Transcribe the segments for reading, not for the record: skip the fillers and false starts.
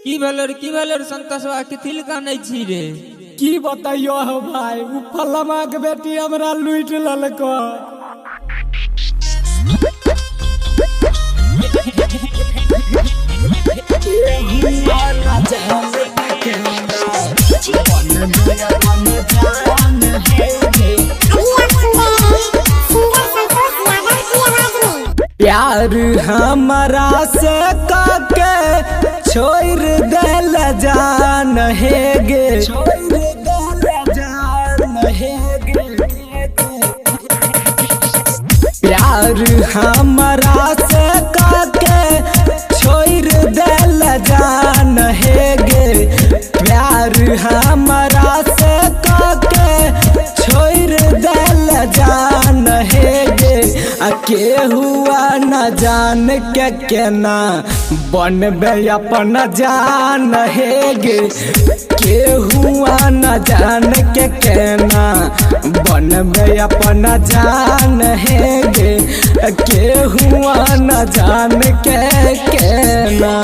की भेलर संतोषवा के थिल कानै छी रे। की बताइयो हो भाई, उ फलमा के बेटी हमरा लूट ललको। प्यार हमारा से काके छोड़ देल जान है गे, प्यार हमारा से काके छोड़ देल जान है गे, प्यार हमारा से काके छोड़ देल जान है गे। के हुआ न जान के केना बनबे अपन जान है गे, के हुआ न जान के केना बनबे अपन जान है गे, के हुआ न जान के केना।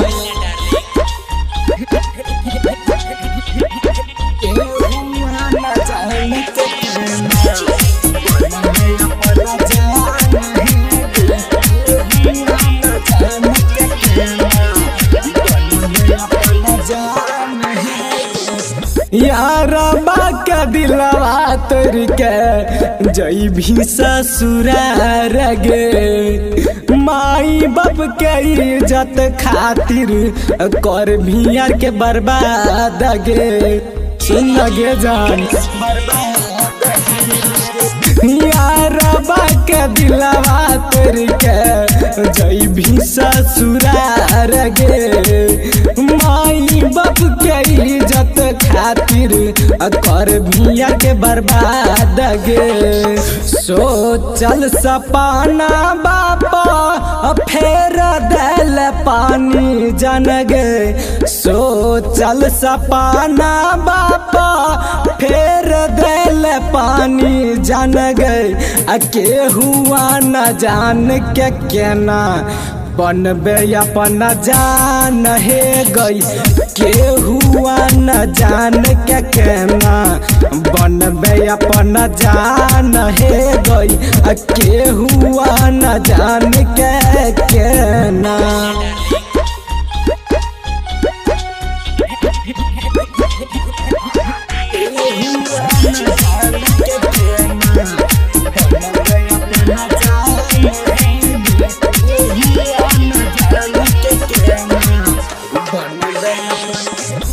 यारा बाका दिलवा तोर के जई भी ससुरार गे, माई बाप के इज्जत खातिर कर भी यार के बर्बाद गे। सुन गे जान, यारा बाका दिलवा तोर के जई भी ससुरार गे, माई बाप के इज्जत खातिर कर भी के बर्बाद गे। सोचल सपना बापा फेर देल पानी जन गे, सोचल सपना बापा फेर देल पानी जन गए। के हुआ न जान के केना बनबे अपन जान है गई, के हुआ न जान के केना बनबे अपन जान है गई, के हुआ न जान के केना।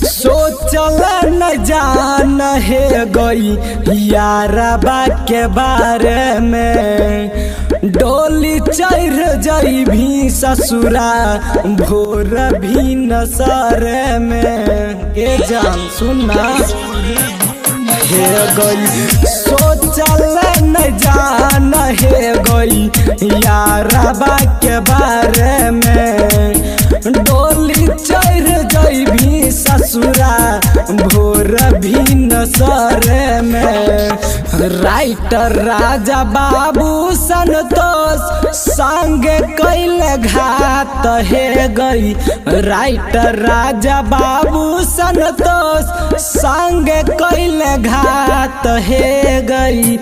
सोचल न जान है गई यारबा के बारे में, डोली चढ़ जाई भी ससुरा भोर भी नसर में। के जान सुना है गई, सोचल न जान है गई यारबा के बारे में, डोली चढ़ जाई भी ससुरा भोर भी नसर में। राइटर राजा बाबू संतोष संग कैल घात है गई, राइटर राजा बाबू संतोष संग कैल घात है गई।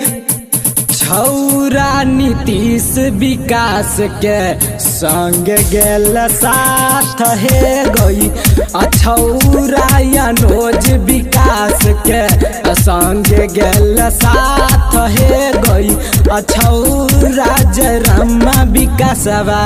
छौरा नीतीश विकास के संग गेल साथ है गई, छौरा मनोज विकास के संग गेल साथ है गई, छौरा जरमा विकासवा।